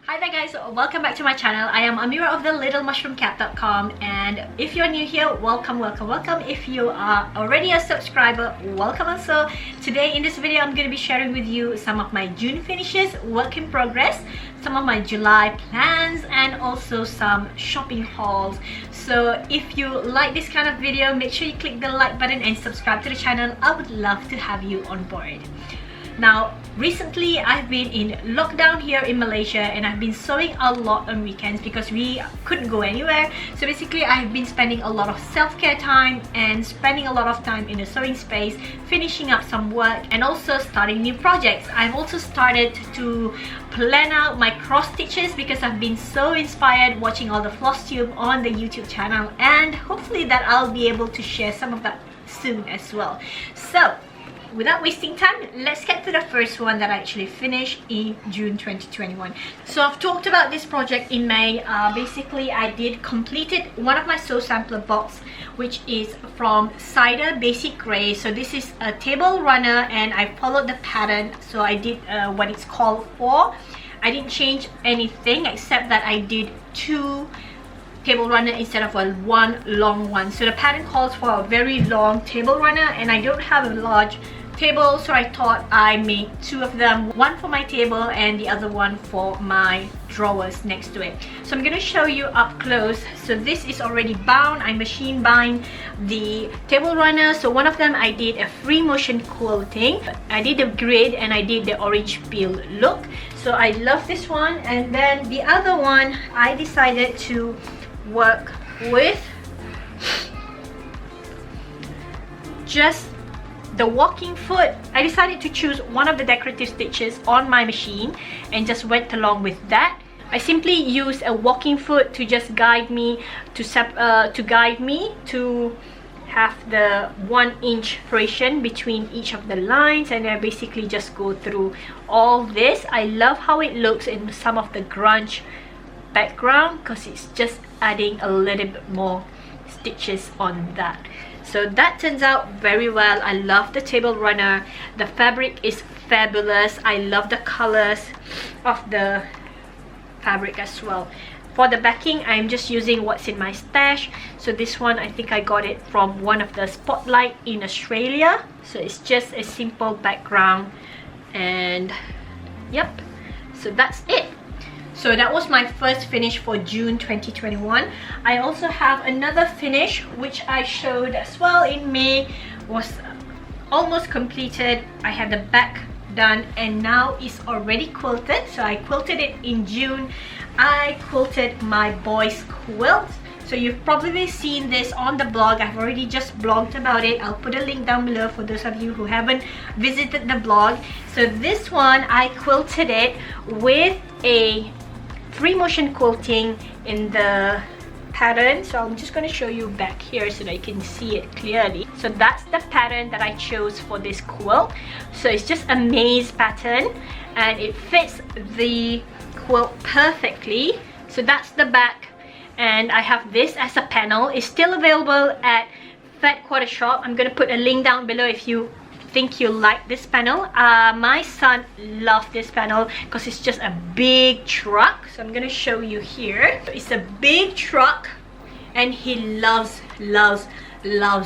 Hi there guys, welcome back to my channel. I am Amira of thelittlemushroomcat.com, and if you're new here, welcome. If you are already a subscriber, welcome also. Today in this video I'm going to be sharing with you some of my June finishes, work in progress, some of my July plans, and also some shopping hauls. So if you like this kind of video, make sure you click the like button and subscribe to the channel. I would love to have you on board. Now, recently I've been in lockdown here in Malaysia, and I've been sewing a lot on weekends because we couldn't go anywhere. So basically I've been spending a lot of self-care time and spending a lot of time in the sewing space, finishing up some work and also starting new projects. I've also started to plan out my cross stitches because I've been so inspired watching all the flosstube on the YouTube channel, and hopefully that I'll be able to share some of that soon as well. So without wasting time, let's get to the first one that I actually finished in June 2021. So I've talked about this project in May. Basically I completed one of my sew sampler box, which is from Cider Basic Grey. So this is a table runner and I followed the pattern. So I did what it's called for. I didn't change anything except that I did two table runner instead of one long one. So the pattern calls for a very long table runner, and I don't have a large table, so I thought I make two of them, one for my table and the other one for my drawers next to it. So I'm going to show you up close. So this is already bound. I machine bind the table runner. So one of them I did a free motion quilting. I did the grid and I did the orange peel look. So I love this one. And then the other one I decided to work with just the walking foot. I decided to choose one of the decorative stitches on my machine and just went along with that. I simply used a walking foot to just guide me to have the 1 inch separation between each of the lines, and I basically just go through all this. I love how it looks in some of the grunge background because it's just adding a little bit more stitches on that. So that turns out very well. I love the table runner. The fabric is fabulous. I love the colors of the fabric as well. For the backing, I'm just using what's in my stash. So this one, I think I got it from one of the Spotlight in Australia. So it's just a simple background, and yep, so that's it. So that was my first finish for June 2021. I also have another finish which I showed as well in May. Was almost completed. I have the back done and now it's already quilted. So I quilted it in June. I quilted my boys quilt. So you've probably seen this on the blog. I've already just blogged about it. I'll put a link down below for those of you who haven't visited the blog. So this one, I quilted it with a free motion quilting in the pattern. So I'm just going to show you back here so that you can see it clearly. So that's the pattern that I chose for this quilt. So it's just a maze pattern and it fits the quilt perfectly. So that's the back, and I have this as a panel. It's still available at Fat Quarter Shop. I'm going to put a link down below if you think you like this panel. My son loved this panel because it's just a big truck. So I'm gonna show you here. It's a big truck and he loves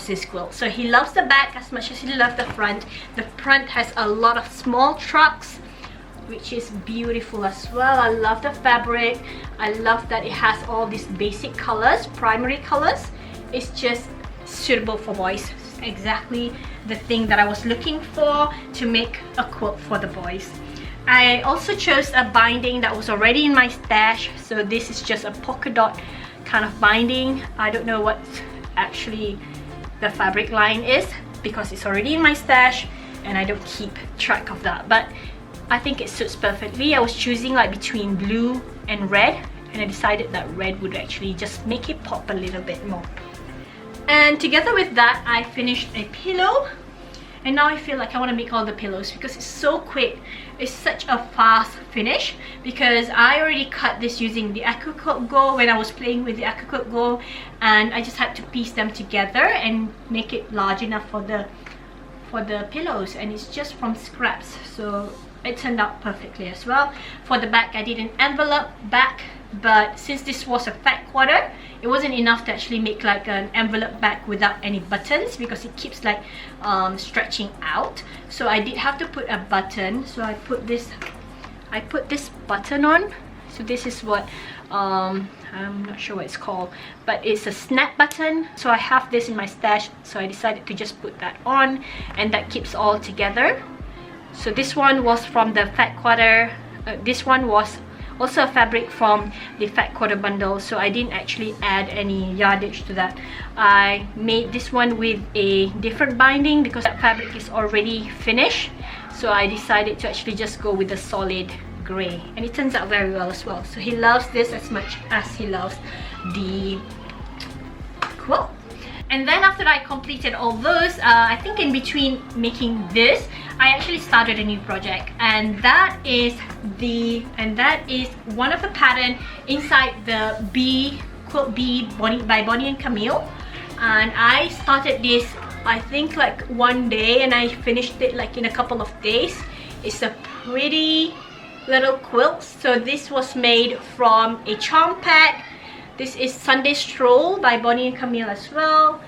this quilt. So he loves the back as much as he loves the front. The front has a lot of small trucks, which is beautiful as well. I love the fabric. I love that it has all these basic colors, primary colors. It's just suitable for boys. Exactly the thing that I was looking for to make a quilt for the boys. I also chose a binding that was already in my stash. So this is just a polka dot kind of binding. I don't know what actually the fabric line is because it's already in my stash and I don't keep track of that, but I think it suits perfectly. I was choosing like between blue and red, and I decided that red would actually just make it pop a little bit more. And together with that, I finished a pillow. And now I feel like I want to make all the pillows because it's so quick. It's such a fast finish because I already cut this using the Accuquilt Go when I was playing with the Accuquilt Go, and I just had to piece them together and make it large enough for the pillows, and it's just from scraps. So it turned out perfectly as well. For the back, I did an envelope back, but since this was a fat quarter, it wasn't enough to actually make like an envelope back without any buttons, because it keeps like stretching out. So I did have to put a button. So I put this button on. So this is what I'm not sure what it's called, but it's a snap button. So I have this in my stash, so I decided to just put that on, and that keeps all together. So this one was from the fat quarter. This one was also a fabric from the fat quarter bundle, so I didn't actually add any yardage to that. I made this one with a different binding because that fabric is already finished, so I decided to actually just go with the solid gray, and it turns out very well as well. So he loves this as much as he loves the quilt. And then after I completed all those, I think in between making this, I actually started a new project, and that is one of the pattern inside the Quilt B by Bonnie and Camille. And I started this, I think like one day, and I finished it like in a couple of days. It's a pretty little quilt. So this was made from a charm pack. This is Sunday Stroll by Bonnie and Camille as well.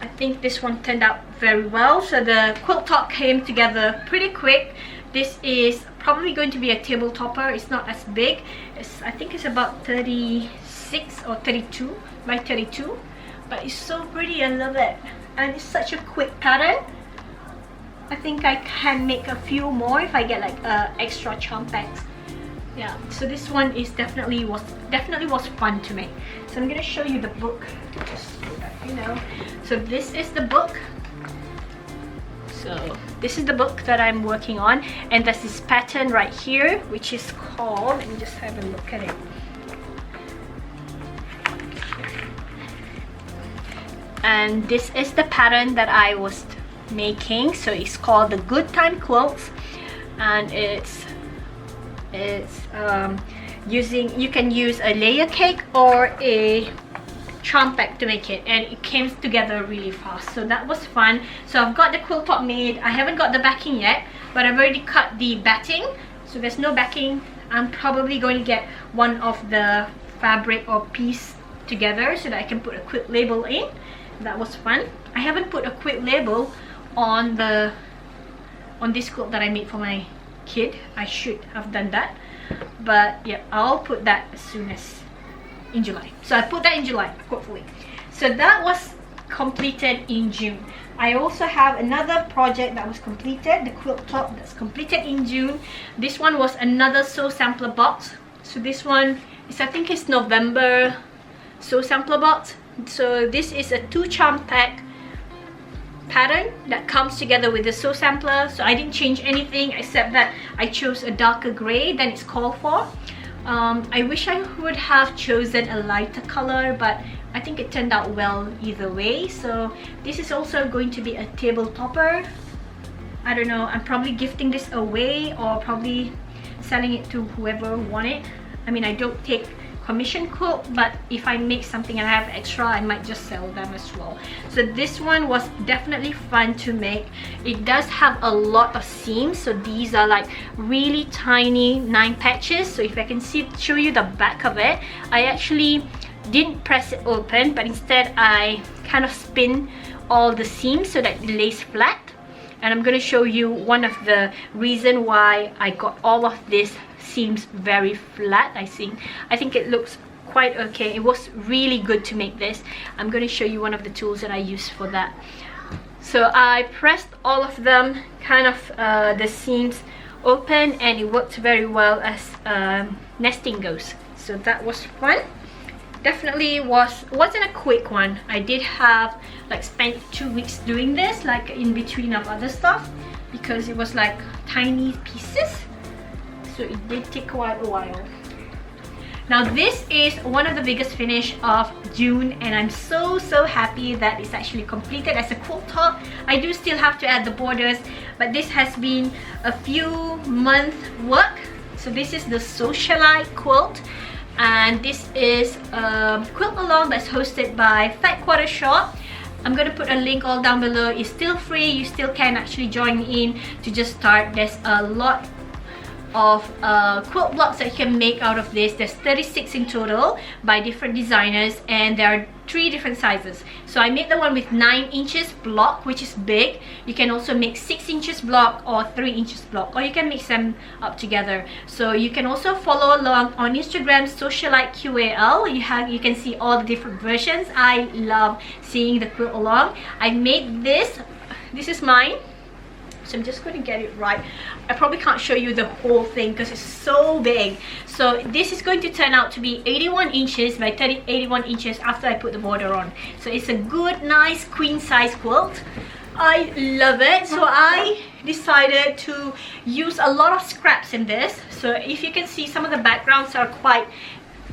I think this one turned out very well. So the quilt top came together pretty quick. This is probably going to be a table topper. It's not as big. I think it's about 36 or 32 by 32. But it's so pretty, I love it. And it's such a quick pattern. I think I can make a few more if I get like extra charm packs. Yeah, so this one is definitely was fun to make. So I'm gonna show you the book, just so that you know. So this is the book. So this is the book that I'm working on, and there's this pattern right here, which is called, let me just have a look at it. And this is the pattern that I was making. So it's called the Good Times Quilt, and you can use a layer cake or a charm pack to make it, and it came together really fast. So that was fun. So I've got the quilt top made. I haven't got the backing yet, but I've already cut the batting. So there's no backing. I'm probably going to get one of the fabric or piece together so that I can put a quilt label in. That was fun. I haven't put a quilt label on this quilt that I made for my kid. I should have done that, but yeah, I'll put that as soon as in July. So I put that in July, hopefully. So that was completed in June. I also have another project that was completed, the quilt top, that's completed in June. This one was another sew sampler box. So this one is, I think it's November sew sampler box. So this is a 2 charm pack pattern that comes together with the sew sampler. So I didn't change anything except that I chose a darker gray than it's called for. I wish I would have chosen a lighter color, but I think it turned out well either way. So this is also going to be a table topper. I don't know, I'm probably gifting this away or probably selling it to whoever wants it. I mean, I don't take commission quilt, but if I make something and I have extra, I might just sell them as well. So this one was definitely fun to make. It does have a lot of seams, so these are like really tiny 9 patches. So if I can show you the back of it, I actually didn't press it open, but instead I kind of spin all the seams so that it lays flat. And I'm going to show you one of the reason why I got all of this seems very flat. I think it looks quite okay. It was really good to make this. I'm going to show you one of the tools that I used for that. So I pressed all of them, kind of the seams open, and it worked very well as nesting goes. So that was fun. Definitely wasn't a quick one. I did have like spent 2 weeks doing this, like in between of other stuff, because it was like tiny pieces. So it did take quite a while. Now this is one of the biggest finish of June, and I'm so happy that it's actually completed as a quilt top. I do still have to add the borders, but this has been a few months work. So this is the Socialite quilt, and this is a quilt along that's hosted by Fat Quarter Shop. I'm gonna put a link all down below. It's still free. You still can actually join in to just start. There's a lot of quilt blocks that you can make out of this. There's 36 in total by different designers, and there are 3 different sizes. So I made the one with 9 inches block, which is big. You can also make 6 inches block or 3 inches block, or you can mix them up together. So you can also follow along on Instagram, socialite QAL. You can see all the different versions. I love seeing the quilt along. I made this. This is mine. So I'm just going to get it right. I probably can't show you the whole thing because it's so big. So this is going to turn out to be 81 inches by 81 inches after I put the border on. So it's a good, nice queen size quilt. I love it. So I decided to use a lot of scraps in this. So if you can see, some of the backgrounds are quite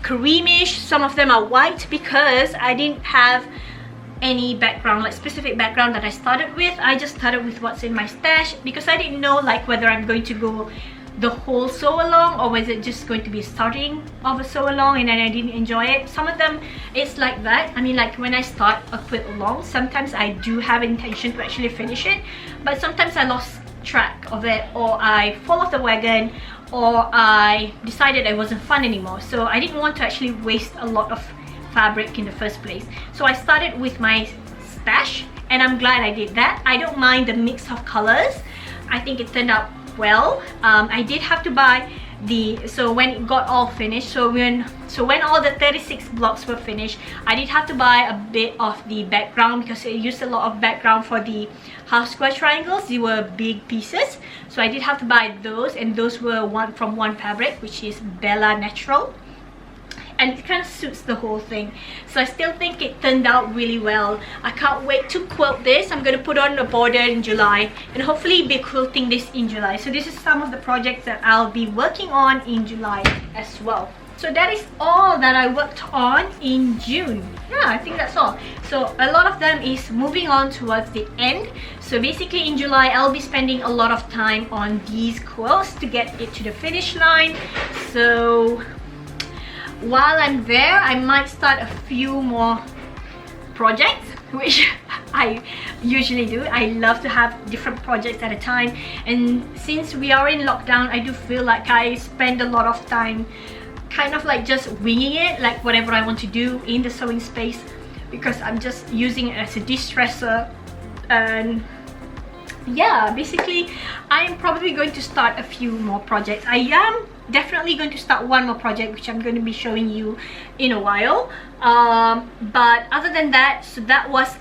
creamish. Some of them are white because I didn't have any background, like specific background that I started with. I just started with what's in my stash because I didn't know like whether I'm going to go the whole sew along or was it just going to be starting of a sew along and then I didn't enjoy it. Some of them it's like that. I mean, like when I start a quilt along, sometimes I do have intention to actually finish it, but sometimes I lost track of it, or I fall off the wagon, or I decided it wasn't fun anymore. So I didn't want to actually waste a lot of fabric in the first place. So I started with my stash, and I'm glad I did that. I don't mind the mix of colors. I think it turned out well. I did have to buy so when it got all finished, so when all the 36 blocks were finished, I did have to buy a bit of the background because I used a lot of background for the half square triangles. They were big pieces, so I did have to buy those, and those were from one fabric, which is Bella Natural. And it kind of suits the whole thing. So I still think it turned out really well. I can't wait to quilt this. I'm going to put on a border in July and hopefully be quilting this in July. So this is some of the projects that I'll be working on in July as well. So that is all that I worked on in June. Yeah, I think that's all. So a lot of them is moving on towards the end. So basically in July, I'll be spending a lot of time on these quilts to get it to the finish line. So while I'm there, I might start a few more projects, which I usually do. I love to have different projects at a time, and since we are in lockdown, I do feel like I spend a lot of time kind of like just winging it, like whatever I want to do in the sewing space, because I'm just using it as a de-stressor. And yeah, basically I'm probably going to start a few more projects. I am definitely going to start one more project, which I'm going to be showing you in a while. But other than that, so that was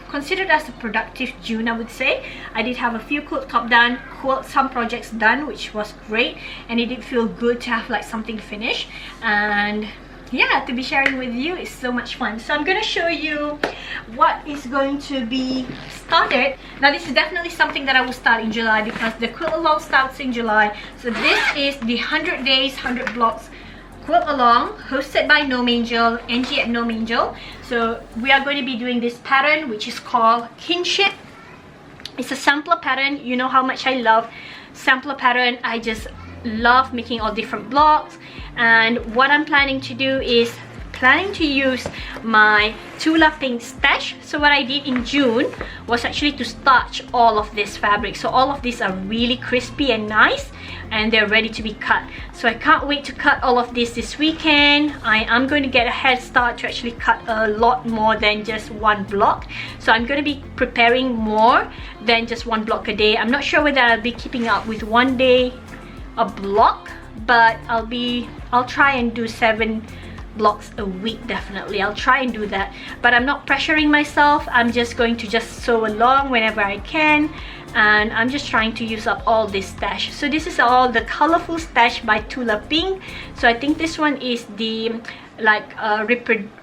considered as a productive June, I would say. I did have a few quilt top done, some projects done, which was great, and it did feel good to have like something finished. And yeah, to be sharing with you is so much fun. So I'm going to show you what is going to be started. Now this is definitely something that I will start in July because the quilt along starts in July. So this is the 100 days 100 blocks quilt along, hosted by Gnome Angel, Angie at Gnome Angel. So we are going to be doing this pattern, which is called Kinship. It's a sampler pattern. You know how much I love sampler pattern. I just love making all different blocks, and what I'm planning to do is to use my Tula Pink stash. So what I did in June was actually to starch all of this fabric. So all of these are really crispy and nice, and they're ready to be cut. So I can't wait to cut all of this weekend. I am going to get a head start to actually cut a lot more than just one block. So I'm going to be preparing more than just one block a day. I'm not sure whether I'll be keeping up with one day a block, but I'll try and do 7 blocks a week. Definitely I'll try and do that, but I'm not pressuring myself. I'm just going to just sew along whenever I can, and I'm just trying to use up all this stash. So this is all the colorful stash by Tula Pink. So I think this one is the like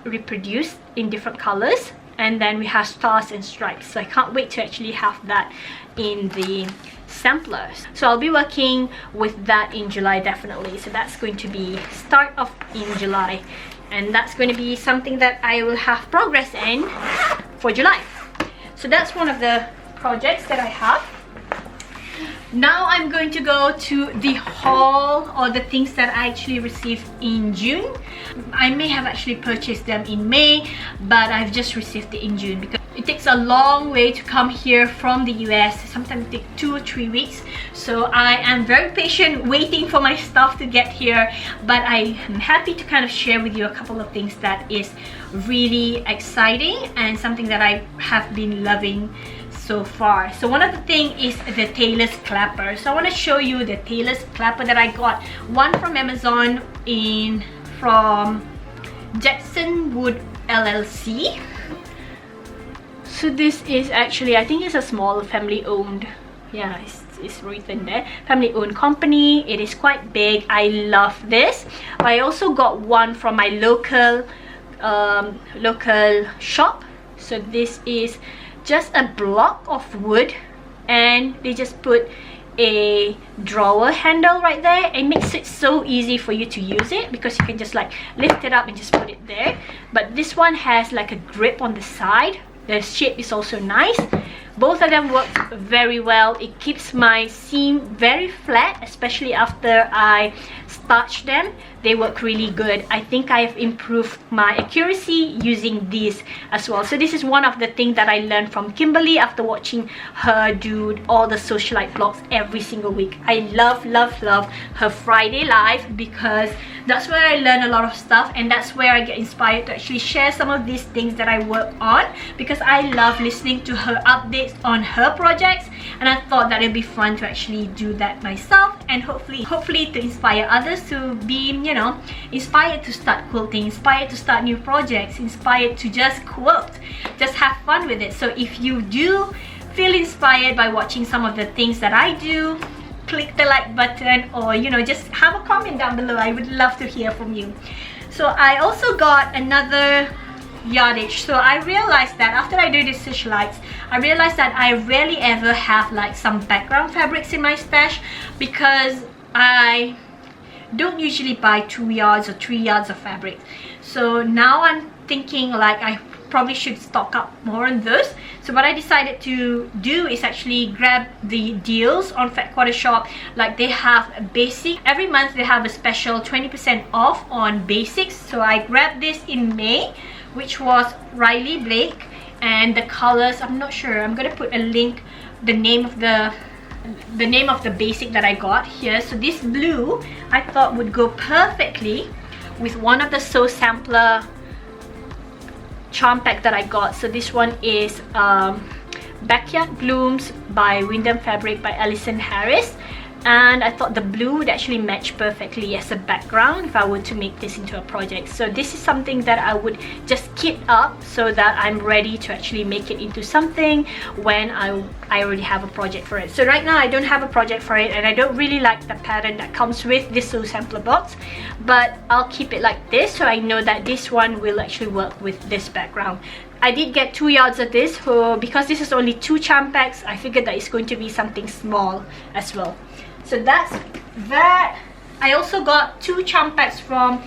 reproduced in different colors, and then we have stars and stripes. So I can't wait to actually have that in the samplers. So I'll be working with that in July definitely. So that's going to be start of in July, and that's going to be something that I will have progress in for July. So that's one of the projects that I have. Now I'm going to go to the haul, or the things that I actually received in June. I may have actually purchased them in May, but I've just received it in June because it takes a long way to come here from the US. Sometimes it takes 2 or 3 weeks. So I am very patient waiting for my stuff to get here. But I am happy to kind of share with you a couple of things that is really exciting and something that I have been loving so far. So one of the things is the tailor's clapper. So I want to show you the tailor's clapper that I got. One from Amazon from Jackson Wood LLC. So this is actually, I think it's a small family owned, yeah, it's written there, family owned company. It is quite big. I love this. I also got one from my local shop. So this is just a block of wood, and they just put a drawer handle right there. It makes it so easy for you to use it because you can just like lift it up and just put it there. But this one has like a grip on the side. The shape is also nice. Both of them work very well. It keeps my seam very flat, especially after I starch them. They work really good. I think I have improved my accuracy using these as well. So this is one of the things that I learned from Kimberly after watching her do all the socialite vlogs every single week. I love her Friday live because that's where I learn a lot of stuff, and that's where I get inspired to actually share some of these things that I work on, because I love listening to her updates on her projects, and I thought that it'd be fun to actually do that myself, and hopefully to inspire others to be, you know, inspired to start quilting, inspired to start new projects, inspired to just quilt, just have fun with it. So if you do feel inspired by watching some of the things that I do, click the like button, or you know, just have a comment down below. I would love to hear from you. So I also got another yardage. So I realized that after I do the socialites, I realized that I rarely ever have like some background fabrics in my stash, because I don't usually buy 2 yards or 3 yards of fabric. So now I'm thinking like I probably should stock up more on those. So what I decided to do is actually grab the deals on Fat Quarter Shop. Like they have a basic, every month they have a special 20% off on basics. So I grabbed this in May, which was Riley Blake, and the colors, I'm not sure, I'm gonna put a link, the name of the basic that I got here. So this blue I thought would go perfectly with one of the Sew Sampler charm pack that I got. So this one is Backyard Blooms by Wyndham Fabric by Alison Harris, and I thought the blue would actually match perfectly as a background if I were to make this into a project. So this is something that I would just kit up so that I'm ready to actually make it into something when I already have a project for it. So right now I don't have a project for it, and I don't really like the pattern that comes with this Sew Sampler box, but I'll keep it like this so I know that this one will actually work with this background. I did get 2 yards of this, because this is only 2 charm packs. I figured that it's going to be something small as well. So that's that. I also got 2 charm packs from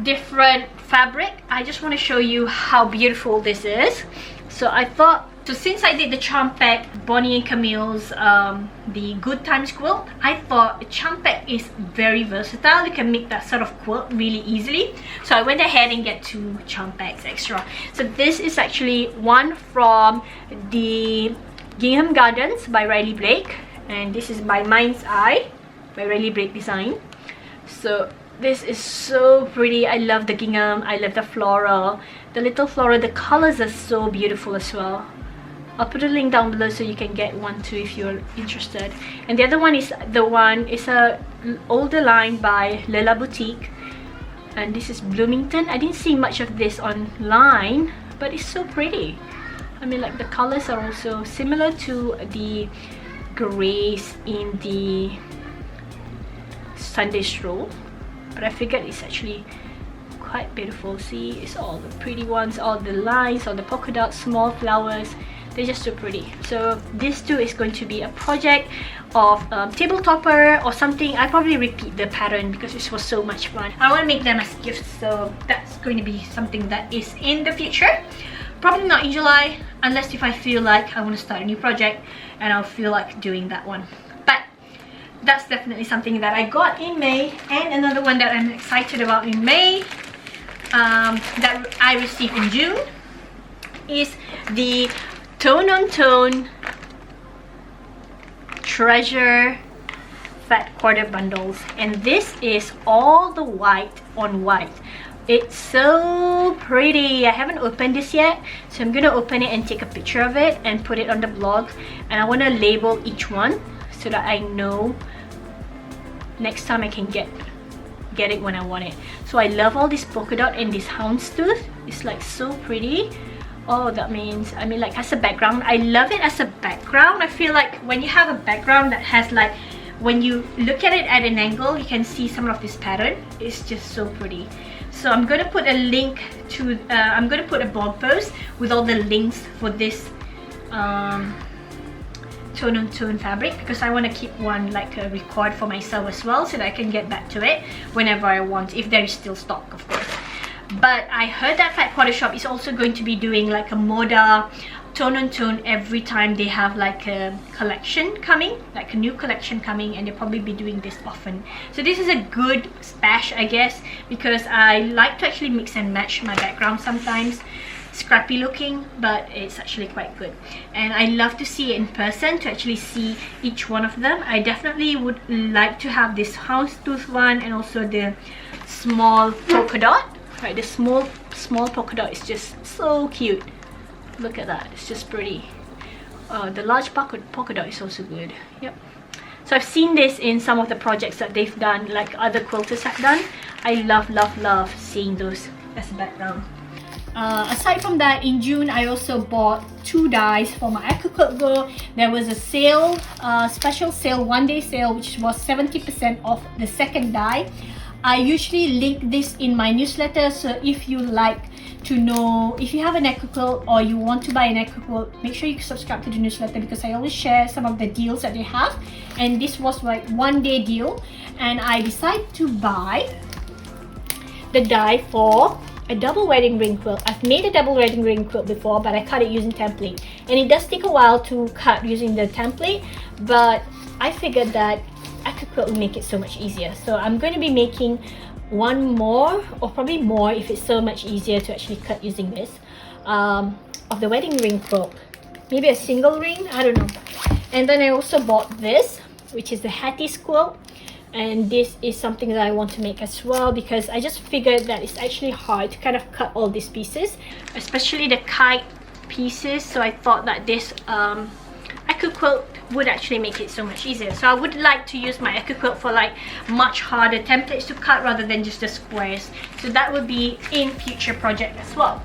different fabric. I just want to show you how beautiful this is. So I thought, so since I did the charm pack, Bonnie and Camille's the Good Times Quilt, I thought a charm pack is very versatile. You can make that sort of quilt really easily. So I went ahead and get 2 charm packs extra. So this is actually one from the Gingham Gardens by Riley Blake, and this is by Mind's Eye by Riley Blake Design. So this is so pretty. I love the gingham, I love the floral, the little floral. The colors are so beautiful as well. I'll put a link down below so you can get one too if you're interested. And the other one is a older line by Lila Boutique, and this is Bloomington. I didn't see much of this online, but it's so pretty. I mean, like the colors are also similar to the grays in the Sunday Stroll, but I figured it's actually quite beautiful. See, it's all the pretty ones, all the lines, all the polka dots, small flowers. They're just so pretty. So this too is going to be a project of table topper or something. I probably repeat the pattern because this was so much fun. I want to make them as gifts, so that's going to be something that is in the future. Probably not in July, unless if I feel like I want to start a new project and I'll feel like doing that one. But that's definitely something that I got in May. And another one that I'm excited about in May, that I received in June, is the Tone on Tone Treasure Fat Quarter Bundles, and this is all the white on white. It's so pretty. I haven't opened this yet, so I'm gonna open it and take a picture of it and put it on the blog, and I want to label each one so that I know next time I can get it when I want it. So I love all this polka dot and this houndstooth. It's like so pretty. Oh, that means, I mean, like as a background, I love it as a background. I feel like when you have a background that has like, when you look at it at an angle, you can see some of this pattern. It's just so pretty. So I'm going to put a link to, I'm going to put a blog post with all the links for this tone on tone fabric, because I want to keep one like a record for myself as well, so that I can get back to it whenever I want, if there is still stock, of course. But I heard that Fat Quarter Shop is also going to be doing like a Moda tone on tone every time they have like a collection coming, like a new collection coming, and they'll probably be doing this often. So this is a good stash, I guess, because I like to actually mix and match my background sometimes. Scrappy looking, but it's actually quite good, and I love to see it in person, to actually see each one of them. I definitely would like to have this houndstooth one, and also the small polka dot. Right, the small polka dot is just so cute. Look at that, it's just pretty. The large polka dot is also good. Yep. So I've seen this in some of the projects that they've done, like other quilters have done. I love seeing those as a background. Aside from that, in June I also bought 2 dies for my Accuquilt Go. There was a sale, special sale, 1-day sale, which was 70% off the second die. I usually link this in my newsletter, so if you like to know, if you have an Accuquilt or you want to buy an Accuquilt, make sure you subscribe to the newsletter, because I always share some of the deals that they have, and this was like 1-day deal, and I decided to buy the die for a double wedding ring quilt. I've made a double wedding ring quilt before, but I cut it using template, and it does take a while to cut using the template, but I figured that Accuquilt will make it so much easier. So I'm going to be making one more, or probably more if it's so much easier to actually cut using this, of the wedding ring quilt. Maybe a single ring, I don't know. And then I also bought this, which is the Hattie's quilt, and this is something that I want to make as well, because I just figured that it's actually hard to kind of cut all these pieces, especially the kite pieces. So I thought that this Accuquilt would actually make it so much easier. So I would like to use my Accuquilt for like much harder templates to cut rather than just the squares. So that would be in future project as well.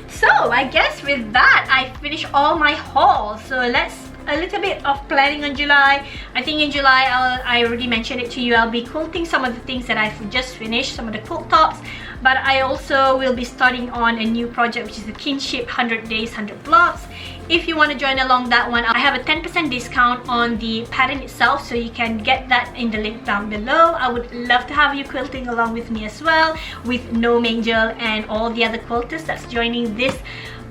So I guess with that I finished all my hauls. So let's a little bit of planning on July. I think in July I already mentioned it to you, I'll be quilting some of the things that I've just finished, some of the quilt tops, but I also will be starting on a new project, which is the Kinship 100 Days 100 Blocks. If you want to join along that one, I have a 10% discount on the pattern itself, so you can get that in the link down below. I would love to have you quilting along with me as well, with Gnome Angel and all the other quilters that's joining this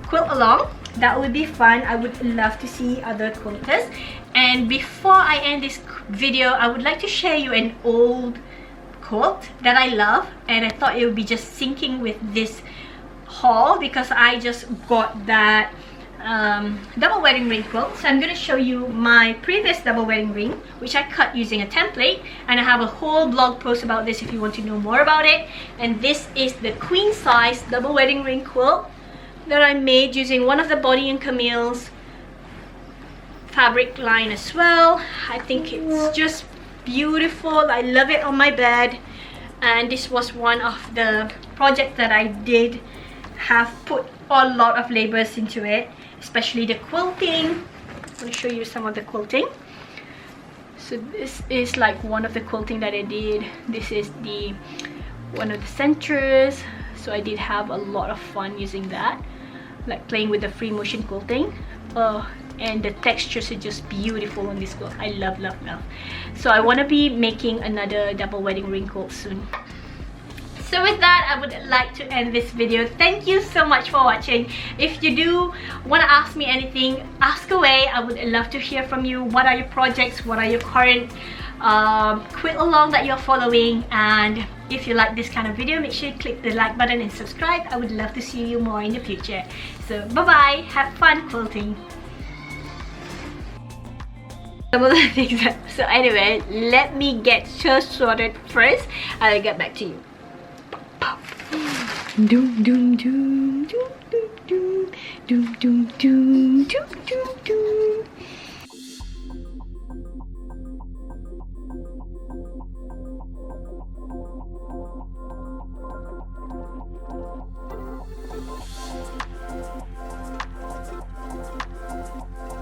quilt along. That would be fun. I would love to see other quilters. And before I end this video, I would like to share you an old quilt that I love, and I thought it would be just syncing with this haul, because I just got that double wedding ring quilt. So I'm going to show you my previous double wedding ring, which I cut using a template, and I have a whole blog post about this if you want to know more about it. And this is the queen size double wedding ring quilt that I made using one of the Body and Camille's fabric line as well. I think it's just beautiful. I love it on my bed, and this was one of the projects that I did have put a lot of labors into it, especially the quilting. I'm going to show you some of the quilting. So this is like one of the quilting that I did. This is the one of the centers, so I did have a lot of fun using that, like playing with the free motion quilting. And the textures are just beautiful on this quilt. I love. So I want to be making another double wedding ring quilt soon. So with that, I would like to end this video. Thank you so much for watching. If you do want to ask me anything, ask away. I would love to hear from you. What are your projects? What are your current quilt along that you're following. And if you like this kind of video, make sure you click the like button and subscribe. I would love to see you more in the future. So bye bye, have fun quilting. Some of the things so anyway, let me get sorted first. I'll get back to you. Doom doom doom doom doom doom doom doom doom doom doom.